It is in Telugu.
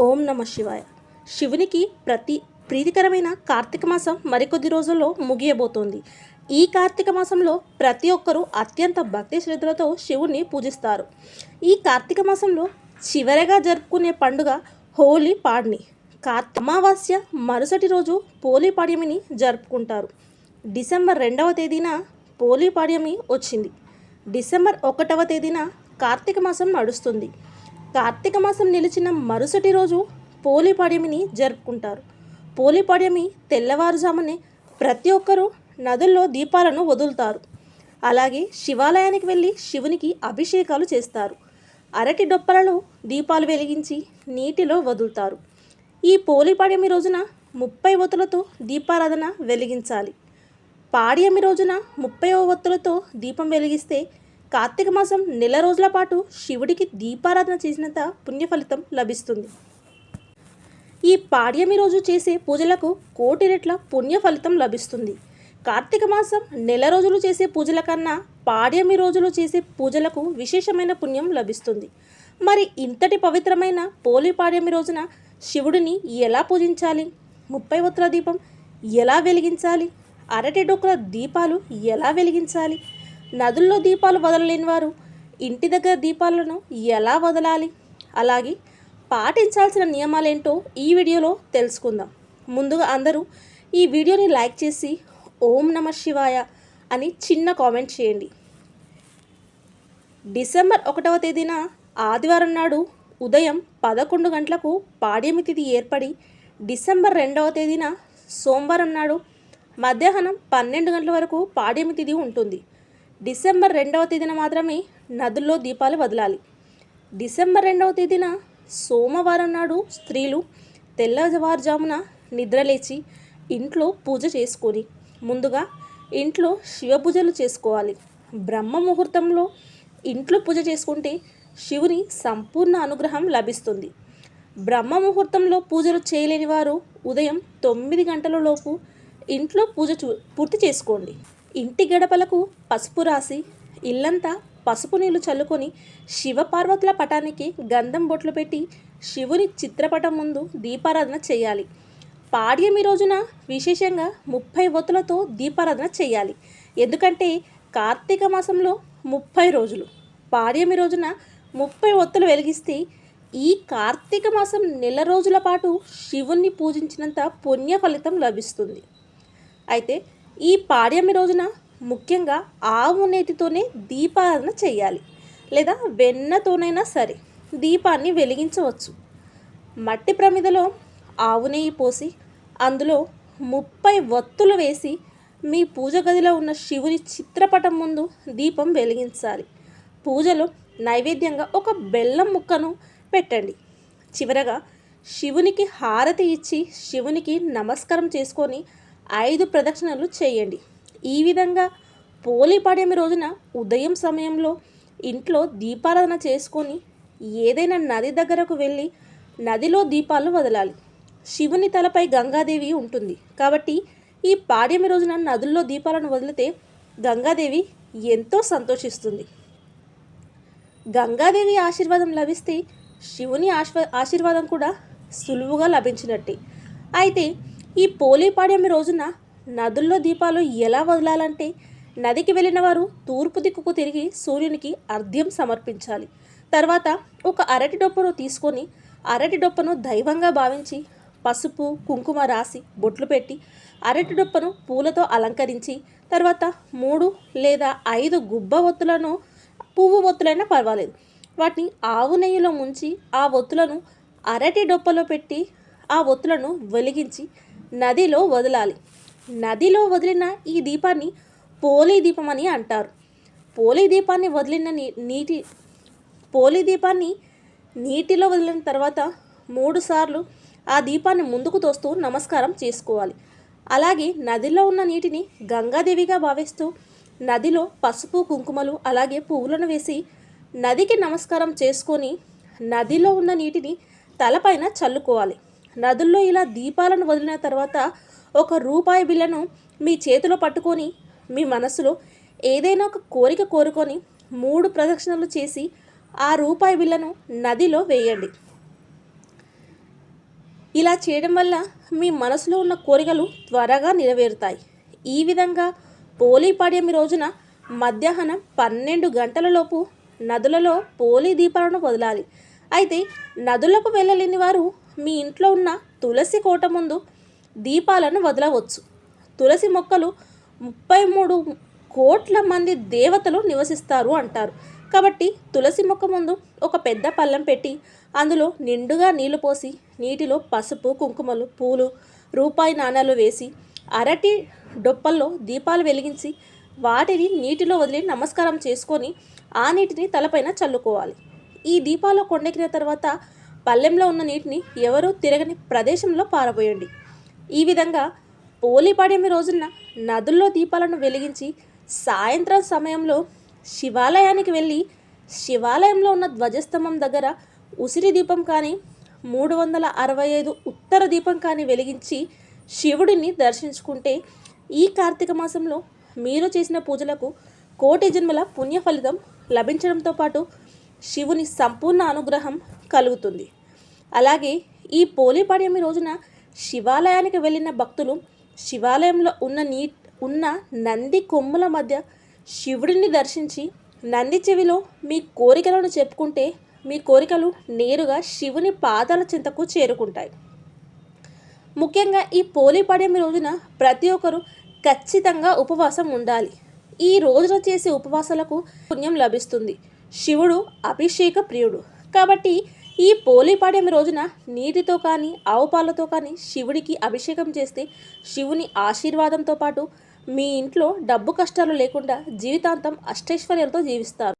ఓం నమ శివాయ. శివునికి ప్రీతికరమైన కార్తీక మాసం మరికొద్ది రోజుల్లో ముగియబోతోంది. ఈ కార్తీక మాసంలో ప్రతి ఒక్కరూ అత్యంత భక్తి శ్రద్ధలతో శివుణ్ణి పూజిస్తారు. ఈ కార్తీక మాసంలో చివరగా జరుపుకునే పండుగ హోలీ పాడ్ని. అమావాస్య మరుసటి రోజు పోలీ పాడ్యమిని జరుపుకుంటారు. డిసెంబర్ 2వ తేదీన పోలీ పాడ్యమి వచ్చింది. డిసెంబర్ 1వ తేదీన కార్తీక మాసం నడుస్తుంది. కార్తీక మాసం నిలిచిన మరుసటి రోజు పోలీ పాడ్యమిని జరుపుకుంటారు. పోలీ పాడ్యమి తెల్లవారుజామునే ప్రతి ఒక్కరూ నదుల్లో దీపాలను వదులుతారు. అలాగే శివాలయానికి వెళ్ళి శివునికి అభిషేకాలు చేస్తారు. అరటి డొప్పలలో దీపాలు వెలిగించి నీటిలో వదులుతారు. ఈ పోలీ పాడ్యమి రోజున 30 ఒత్తులతో దీపారాధన వెలిగించాలి. పాడ్యమి రోజున 30వ ఒత్తులతో దీపం వెలిగిస్తే కార్తీక మాసం నెల రోజుల పాటు శివుడికి దీపారాధన చేసినంత పుణ్యఫలితం లభిస్తుంది. ఈ పాడ్యమి రోజు చేసే పూజలకు కోటి రెట్ల పుణ్యఫలితం లభిస్తుంది. కార్తీక మాసం నెల రోజులు చేసే పూజల కన్నా పాడ్యమి రోజులు చేసే పూజలకు విశేషమైన పుణ్యం లభిస్తుంది. మరి ఇంతటి పవిత్రమైన పోలీ పాడ్యమి రోజున శివుడిని ఎలా పూజించాలి? 30 ఒత్తుల దీపం ఎలా వెలిగించాలి? అరటి డొక్కుల దీపాలు ఎలా వెలిగించాలి? నదుల్లో దీపాలు వదలలేని వారు ఇంటి దగ్గర దీపాలను ఎలా వదలాలి? అలాగే పాటించాల్సిన నియమాలేంటో ఈ వీడియోలో తెలుసుకుందాం. ముందుగా అందరూ ఈ వీడియోని లైక్ చేసి ఓం నమ శివాయ అని చిన్న కామెంట్ చేయండి. డిసెంబర్ 1వ తేదీన ఆదివారం నాడు ఉదయం 11 గంటలకు పాడ్యమి తిథి ఏర్పడి డిసెంబర్ 2వ తేదీన సోమవారం నాడు మధ్యాహ్నం 12 గంటల వరకు పాడ్యమి తిథి ఉంటుంది. డిసెంబర్ 2వ తేదీన మాత్రమే నదుల్లో దీపాలు వదలాలి. డిసెంబర్ 2వ తేదీన సోమవారం నాడు స్త్రీలు తెల్లవారుజామున నిద్రలేచి ఇంట్లో పూజ చేసుకొని ముందుగా ఇంట్లో శివ పూజలు చేసుకోవాలి. బ్రహ్మ ముహూర్తంలో ఇంట్లో పూజ చేసుకుంటే శివుని సంపూర్ణ అనుగ్రహం లభిస్తుంది. బ్రహ్మ ముహూర్తంలో పూజలు చేయలేని వారు ఉదయం 9 గంటల లోపు ఇంట్లో పూజ పూర్తి చేసుకోండి. ఇంటి గడపలకు పసుపు రాసి ఇల్లంతా పసుపు నీళ్లు చల్లుకొని శివపార్వతుల పటానికి గంధం బొట్లు పెట్టి శివుని చిత్రపటం ముందు దీపారాధన చేయాలి. పాడ్యమి రోజున విశేషంగా 30 ఒత్తులతో దీపారాధన చేయాలి. ఎందుకంటే కార్తీక మాసంలో 30 రోజులు, పాడ్యమి రోజున 30 ఒత్తులు వెలిగిస్తే ఈ కార్తీక మాసం నెల రోజుల పాటు శివుణ్ణి పూజించినంత పుణ్య ఫలితం లభిస్తుంది. అయితే ఈ పాడ్యమి రోజున ముఖ్యంగా ఆవు నేతితోనే దీపారాధన చేయాలి, లేదా వెన్నతోనైనా సరే దీపాన్ని వెలిగించవచ్చు. మట్టి ప్రమిదలో ఆవు నెయ్యి పోసి అందులో 30 ఒత్తులు వేసి మీ పూజ గదిలో ఉన్న శివుని చిత్రపటం ముందు దీపం వెలిగించాలి. పూజలో నైవేద్యంగా ఒక బెల్లం ముక్కను పెట్టండి. చివరగా శివునికి హారతి ఇచ్చి శివునికి నమస్కారం చేసుకొని 5 ప్రదక్షిణలు చేయండి. ఈ విధంగా పోలీ పాడ్యమి రోజున ఉదయం సమయంలో ఇంట్లో దీపారాధన చేసుకొని ఏదైనా నది దగ్గరకు వెళ్ళి నదిలో దీపాలు వదలాలి. శివుని తలపై గంగాదేవి ఉంటుంది కాబట్టి ఈ పాడ్యమి రోజున నదుల్లో దీపాలను వదిలితే గంగాదేవి ఎంతో సంతోషిస్తుంది. గంగాదేవి ఆశీర్వాదం లభిస్తే శివుని ఆశీర్వాదం కూడా సులువుగా లభించినట్టే. అయితే ఈ పోలీ పాడ్యమి రోజున నదుల్లో దీపాలు ఎలా వదలాలంటే నదికి వెళ్ళిన వారు తూర్పు దిక్కుకు తిరిగి సూర్యునికి అర్ఘ్యం సమర్పించాలి. తర్వాత ఒక అరటి డొప్పను తీసుకొని అరటి డొప్పను దైవంగా భావించి పసుపు కుంకుమ రాసి బొట్లు పెట్టి అరటి డొప్పను పూలతో అలంకరించి తర్వాత 3 లేదా 5 గుబ్బ ఒత్తులను, పువ్వు ఒత్తులైనా పర్వాలేదు, వాటిని ఆవు నెయ్యిలో ముంచి ఆ ఒత్తులను అరటి డొప్పలో పెట్టి ఆ ఒత్తులను వెలిగించి నదిలో వదలాలి. నదిలో వదిలిన ఈ దీపాన్ని పోలీ దీపం అని అంటారు. పోలీ దీపాన్ని నీటిలో వదిలిన తర్వాత 3 సార్లు ఆ దీపాన్ని ముందుకు తోస్తూ నమస్కారం చేసుకోవాలి. అలాగే నదిలో ఉన్న నీటిని గంగాదేవిగా భావిస్తూ నదిలో పసుపు కుంకుమలు అలాగే పువ్వులను వేసి నదికి నమస్కారం చేసుకొని నదిలో ఉన్న నీటిని తలపైన చల్లుకోవాలి. నదుల్లో ఇలా దీపాలను వదిలిన తర్వాత ఒక రూపాయి బిళ్ళను మీ చేతిలో పట్టుకొని మీ మనసులో ఏదైనా ఒక కోరిక కోరుకొని 3 ప్రదక్షిణలు చేసి ఆ రూపాయి బిళ్ళను నదిలో వేయండి. ఇలా చేయడం వల్ల మీ మనసులో ఉన్న కోరికలు త్వరగా నెరవేరుతాయి. ఈ విధంగా పోలీ పాడ్యమి రోజున మధ్యాహ్నం 12 గంటలలోపు నదులలో పోలీ దీపాలను వదలాలి. అయితే నదులకు వెళ్ళలేని వారు మీ ఇంట్లో ఉన్న తులసి కోట ముందు దీపాలను వదలవచ్చు. తులసి మొక్కలు 33 కోట్ల మంది దేవతలు నివసిస్తారు అంటారు. కాబట్టి తులసి మొక్క ముందు ఒక పెద్ద పళ్ళెం పెట్టి అందులో నిండుగా నీళ్లు పోసి నీటిలో పసుపు, కుంకుమలు, పూలు, రూపాయి నాణాలు వేసి అరటి డొప్పల్లో దీపాలు వెలిగించి వాటిని నీటిలో వదిలి నమస్కారం చేసుకొని ఆ నీటిని తలపైన చల్లుకోవాలి. ఈ దీపాలు కొండెక్కిన తర్వాత పళ్ళెంలో ఉన్న నీటిని ఎవరూ తిరగని ప్రదేశంలో పారబోయండి. ఈ విధంగా పోలీ పాడ్యమి రోజున నదుల్లో దీపాలను వెలిగించి సాయంత్రం సమయంలో శివాలయానికి వెళ్ళి శివాలయంలో ఉన్న ధ్వజస్తంభం దగ్గర ఉసిరి దీపం కానీ 365 ఉత్తర దీపం కానీ వెలిగించి శివుడిని దర్శించుకుంటే ఈ కార్తీక మాసంలో మీరు చేసిన పూజలకు కోటి జన్మల పుణ్య ఫలితం లభించడంతో పాటు శివుని సంపూర్ణ అనుగ్రహం కలుగుతుంది. అలాగే ఈ పోలీ పాడ్యమి రోజున శివాలయానికి వెళ్ళిన భక్తులు శివాలయంలో ఉన్న నంది కొమ్ముల మధ్య శివుడిని దర్శించి నంది చెవిలో మీ కోరికలను చెప్పుకుంటే మీ కోరికలు నేరుగా శివుని పాదాల చెంతకు చేరుకుంటాయి. ముఖ్యంగా ఈ పోలీ పాడ్యమి రోజున ప్రతి ఒక్కరూ ఖచ్చితంగా ఉపవాసం ఉండాలి. ఈ రోజున చేసే ఉపవాసాలకు పుణ్యం లభిస్తుంది. శివుడు అభిషేక ప్రియుడు కాబట్టి ఈ పోలీ పాడ్యమి రోజున నీటితో కానీ ఆవు పాలతో కానీ శివుడికి అభిషేకం చేస్తే శివుని ఆశీర్వాదంతో పాటు మీ ఇంట్లో డబ్బు కష్టాలు లేకుండా జీవితాంతం అష్టైశ్వర్యాలతో జీవిస్తారు.